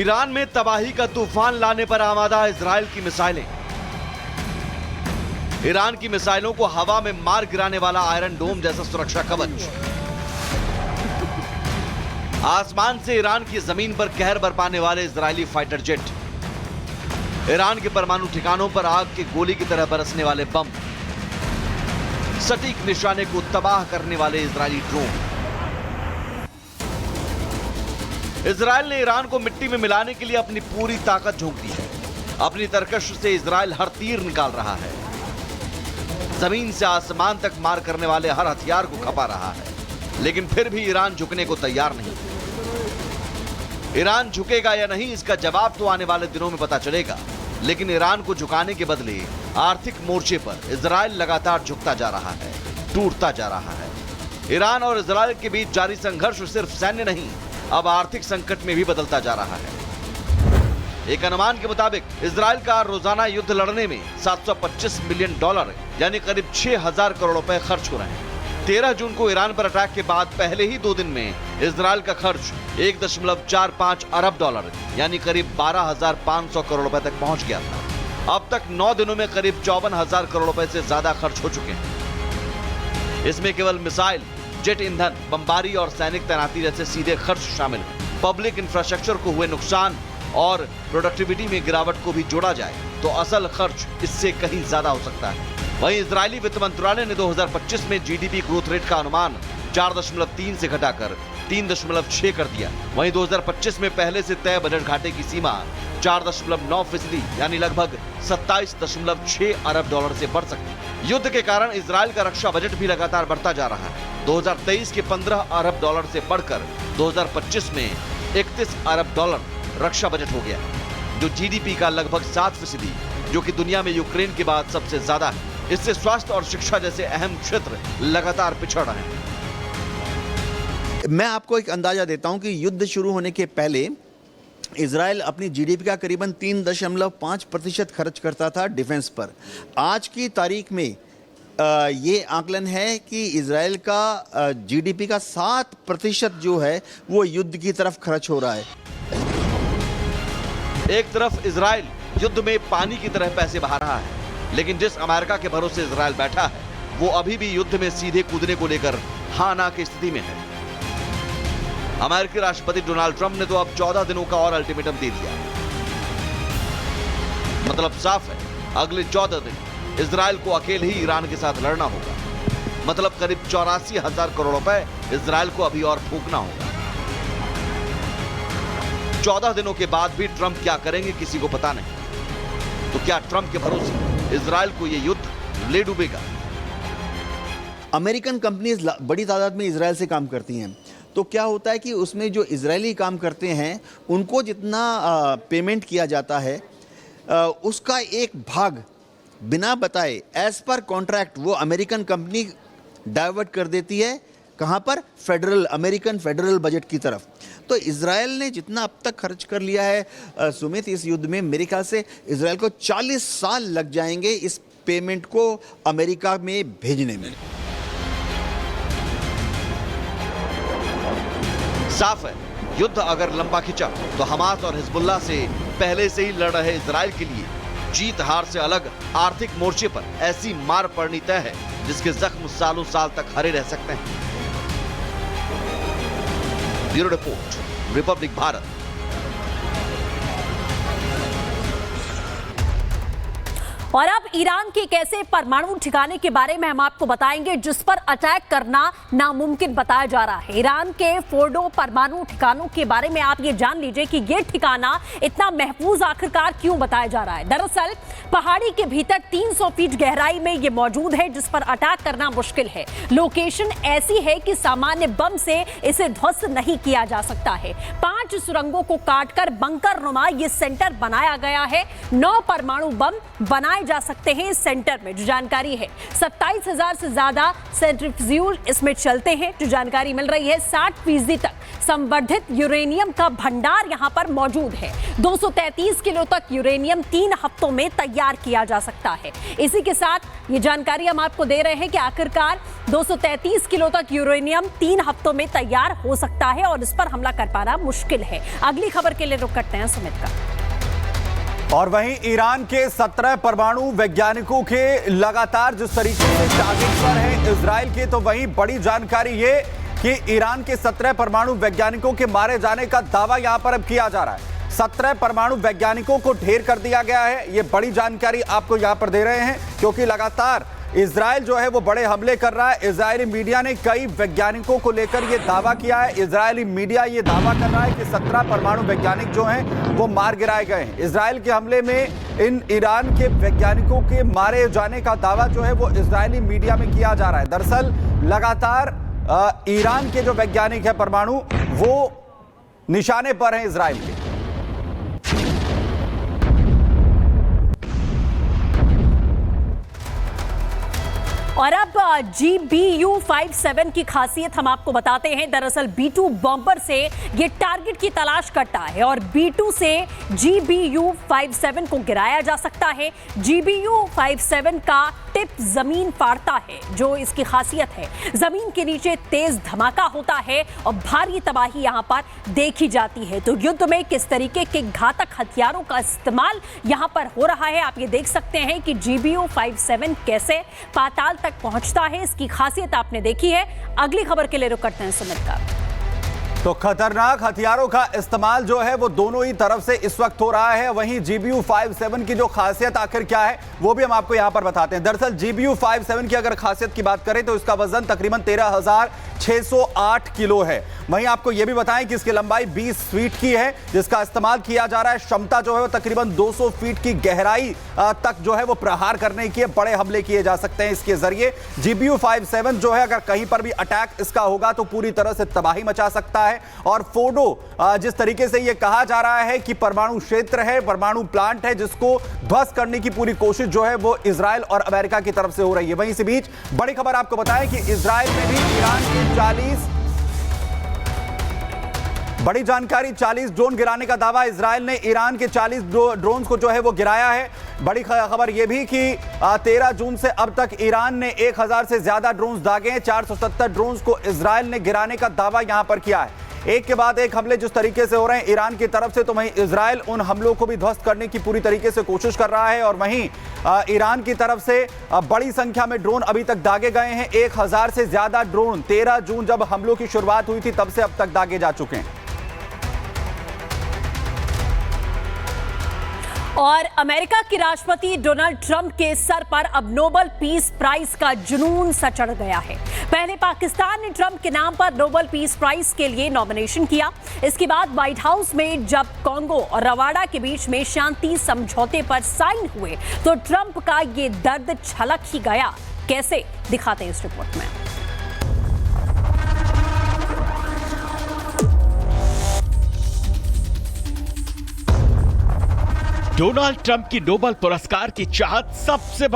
Iran में तबाही का तूफान लाने पर आमादा इजराइल की मिसाइलें। ईरान की मिसाइलों को हवा में मार गिराने वाला आयरन डोम जैसा सुरक्षा कवच। आसमान से ईरान की जमीन पर कहर बरपाने वाले इजरायली फाइटर जेट। ईरान के परमाणु ठिकानों पर आग की गोली की तरह बरसने वाले बम। सटीक निशाने को तबाह करने वाले इजरायली ड्रोन। इजराइल ने ईरान को मिट्टी में मिलाने के लिए अपनी पूरी ताकत झोंक दी है। अपनी तरकश से इजराइल हर तीर निकाल रहा है। जमीन से आसमान तक मार करने वाले हर हथियार को खपा रहा है, लेकिन फिर भी ईरान झुकने को तैयार नहीं। ईरान झुकेगा या नहीं, इसका जवाब तो आने वाले दिनों में पता चलेगा, लेकिन ईरान को झुकाने के बदले आर्थिक मोर्चे पर इजराइल लगातार झुकता जा रहा है, टूटता जा रहा है। ईरान और इजराइल के बीच जारी संघर्ष सिर्फ सैन्य नहीं, अब आर्थिक संकट में भी बदलता जा रहा है। एक अनुमान के मुताबिक इजराइल का रोजाना युद्ध लड़ने में $725 मिलियन यानी करीब 6,000 करोड़ रुपए खर्च हो रहे हैं। 13 जून को ईरान पर अटैक के बाद पहले ही 2 दिन में इजराइल का खर्च $1.45 अरब यानी करीब 12,500 करोड़ रुपए तक पहुंच गया था। अब तक 9 दिनों में करीब 54,000 करोड़ रुपए से ज्यादा खर्च हो चुके हैं। इसमें केवल मिसाइल, जेट ईंधन, बमबारी और सैनिक तैनाती जैसे सीधे खर्च शामिल हैं। पब्लिक इंफ्रास्ट्रक्चर को हुए नुकसान और प्रोडक्टिविटी में गिरावट को भी जोड़ा जाए तो असल खर्च इससे कहीं ज्यादा हो सकता है। वहीं इजरायली वित्त मंत्रालय ने 2025 में जीडीपी ग्रोथ रेट का अनुमान 4.3 से घटाकर 3.6 कर दिया। वहीं 2025 में पहले से तय बजट घाटे की सीमा 4.9% यानी लगभग $27.6 अरब से बढ़ सकती है। युद्ध के कारण इजराइल का रक्षा बजट भी लगातार बढ़ता जा रहा है। 2023 के $15 अरब से बढ़कर 2025 में $31 अरब रक्षा बजट हो गया, जो जीडीपी का लगभग 7%, जो कि दुनिया में यूक्रेन के बाद सबसे ज्यादा है। इससे स्वास्थ्य और शिक्षा जैसे अहम क्षेत्र लगातार पिछड़ रहे हैं। मैं आपको एक अंदाजा देता हूं कि युद्ध शुरू होने के पहले इजराइल अपनी जीडीपी का करीबन 3.5% खर्च करता था डिफेंस पर। आज की तारीख में ये आकलन है कि इजराइल का जीडीपी का 7% जो है वो युद्ध की तरफ खर्च हो रहा है। एक तरफ इजराइल युद्ध में पानी की तरह पैसे बहा रहा है, लेकिन जिस अमेरिका के भरोसे इजराइल बैठा है वो अभी भी युद्ध में सीधे कूदने को लेकर हाँ ना की स्थिति में है। अमेरिकी राष्ट्रपति डोनाल्ड ट्रंप ने तो अब 14 दिनों का और अल्टीमेटम दे दिया। मतलब साफ है, अगले 14 दिन इजराइल को अकेले ही ईरान के साथ लड़ना होगा। मतलब करीब 84,000 करोड़ रुपए इजराइल को अभी और फूंकना होगा। 14 दिनों के बाद भी ट्रंप क्या करेंगे किसी को पता नहीं। तो क्या ट्रंप के भरोसे इजराइल को यह युद्ध ले डूबेगा? अमेरिकन कंपनीज बड़ी तादाद में इजराइल से काम करती हैं, तो क्या होता है कि उसमें जो इजरायली काम करते हैं उनको जितना पेमेंट किया जाता है उसका एक भाग बिना बताए एज पर कॉन्ट्रैक्ट वो अमेरिकन कंपनी डाइवर्ट कर देती है। कहाँ पर? अमेरिकन फेडरल बजट की तरफ। तो इजराइल ने जितना अब तक खर्च कर लिया है सुमित, इस युद्ध में मेरे ख्याल से इजराइल को 40 साल लग जाएंगे इस पेमेंट को अमेरिका में भेजने में। साफ है, युद्ध अगर लंबा खिंचा तो हमास और हिजबुल्लाह से पहले से ही लड़ रहे इजराइल के लिए जीत हार से अलग आर्थिक मोर्चे पर ऐसी मार पड़नी तय है जिसके जख्म सालों साल तक हरे रह सकते हैं। Bureau report, Republic Bharat. और अब ईरान के एक ऐसे परमाणु ठिकाने के बारे में हम आपको बताएंगे जिस पर अटैक करना नामुमकिन बताया जा रहा है। ईरान के फोर्डो परमाणु ठिकानों के बारे में आप ये जान लीजिए कि ये ठिकाना इतना महफूज आखिरकार क्यों बताया जा रहा है। दरअसल पहाड़ी के भीतर 300 फीट गहराई में ये मौजूद है, जिस पर अटैक करना मुश्किल है। लोकेशन ऐसी है कि सामान्य बम से इसे ध्वस्त नहीं किया जा सकता है। 5 सुरंगों को काटकर बंकर नुमा ये सेंटर बनाया गया है। 9 परमाणु बम बनाए बनाए जा सकते हैं इस सेंटर में। जो जानकारी है 27,000 से ज्यादा सेंट्रीफ्यूज इसमें चलते हैं। जो जानकारी मिल रही है 60% तक संवर्धित यूरेनियम का भंडार यहां पर मौजूद है। 233 किलो तक यूरेनियम 3 हफ्तों में तैयार किया जा सकता है। इसी के साथ ये जानकारी हम आपको दे रहे हैं कि आखिरकार 233 किलो तक यूरेनियम 3 हफ्तों में तैयार हो सकता है और इस पर हमला कर पाना मुश्किल है। अगली खबर के लिए रुक करते हैं सुमित का। और वहीं ईरान के 17 परमाणु वैज्ञानिकों के लगातार जिस तरीके से टारगेट पर है इजराइल के, तो वहीं बड़ी जानकारी ये कि ईरान के 17 परमाणु वैज्ञानिकों के मारे जाने का दावा यहां पर अब किया जा रहा है। 17 परमाणु वैज्ञानिकों को ढेर कर दिया गया है। ये बड़ी जानकारी आपको यहां पर दे रहे हैं क्योंकि लगातार इजराइल जो है वो बड़े हमले कर रहा है। इजरायली मीडिया ने कई वैज्ञानिकों को लेकर यह दावा किया है। इजरायली मीडिया ये दावा कर रहा है कि 17 परमाणु वैज्ञानिक जो हैं वो मार गिराए गए हैं। इजराइल के हमले में इन ईरान के वैज्ञानिकों के मारे जाने का दावा जो है वो इजरायली मीडिया में किया जा रहा है। दरअसल लगातार ईरान के जो वैज्ञानिक है परमाणु वो निशाने पर हैं इजराइल के। और अब GBU-57 की खासियत हम आपको बताते हैं। दरअसल B-2 बॉम्बर से ये टारगेट की तलाश करता है और B-2 से GBU-57 को गिराया जा सकता है। GBU-57 का टिप जमीन फाड़ता है, जो इसकी खासियत है। जमीन के नीचे तेज धमाका होता है और भारी तबाही यहां पर देखी जाती है। तो युद्ध में किस तरीके के घातक हथियारों का इस्तेमाल यहां पर हो रहा है, आप ये देख सकते हैं कि GBU-57 कैसे पाताल तक पहुंचता है। इसकी खासियत आपने देखी है। अगली खबर के लिए रुक करते हैं सुमित का। तो खतरनाक हथियारों का इस्तेमाल जो है वो दोनों ही तरफ से इस वक्त हो रहा है। वहीं GBU-57 की जो खासियत आखिर क्या है वो भी हम आपको यहां पर बताते हैं। दरअसल GBU-57 की अगर खासियत की बात करें तो इसका वजन तकरीबन 13,608 किलो है। वहीं आपको यह भी बताएं कि इसकी लंबाई 20 फीट की है जिसका इस्तेमाल किया जा रहा है। क्षमता जो है वो तकरीबन 200 फीट की गहराई तक जो है वो प्रहार करने के बड़े हमले किए जा सकते हैं इसके जरिए। GBU-57 जो है अगर कहीं पर भी अटैक इसका होगा तो पूरी तरह से तबाही मचा सकता है। और फोर्डो जिस तरीके से यह कहा जा रहा है कि परमाणु क्षेत्र है, परमाणु प्लांट है, जिसको ध्वस्त करने की पूरी कोशिश जो है वो इजराइल और अमेरिका की तरफ से हो रही है। वहीं इसी बीच बड़ी खबर आपको बताएं कि इजराइल में भी ईरान के 40 ड्रोन गिराने का दावा इजराइल ने ईरान के 40 ड्रोन्स को जो है वो गिराया है। बड़ी खबर यह भी कि 13 जून से अब तक ईरान ने 1000 से ज्यादा ड्रोन्स दागे हैं। 470 ड्रोन्स को इजराइल ने गिराने का दावा यहां पर किया है। एक के बाद एक हमले जिस तरीके से हो रहे हैं ईरान की तरफ से, तो वहीं इजराइल उन हमलों को भी ध्वस्त करने की पूरी तरीके से कोशिश कर रहा है। और वहीं ईरान की तरफ से बड़ी संख्या में ड्रोन अभी तक दागे गए हैं। 1000 से ज्यादा ड्रोन 13 जून जब हमलों की शुरुआत हुई थी तब से अब तक दागे जा चुके हैं। और अमेरिका के राष्ट्रपति डोनाल्ड ट्रंप के सर पर अब नोबेल पीस प्राइज का जुनून सा चढ़ गया है। पहले पाकिस्तान ने ट्रंप के नाम पर नोबेल पीस प्राइज के लिए नॉमिनेशन किया। इसके बाद व्हाइट हाउस में जब कांगो और रवांडा के बीच में शांति समझौते पर साइन हुए तो ट्रंप का ये दर्द छलक ही गया। कैसे, दिखाते हैं इस रिपोर्ट में। डोनाल्ड ट्रंप की नोबेल पुरस्कार की चाहत सबसे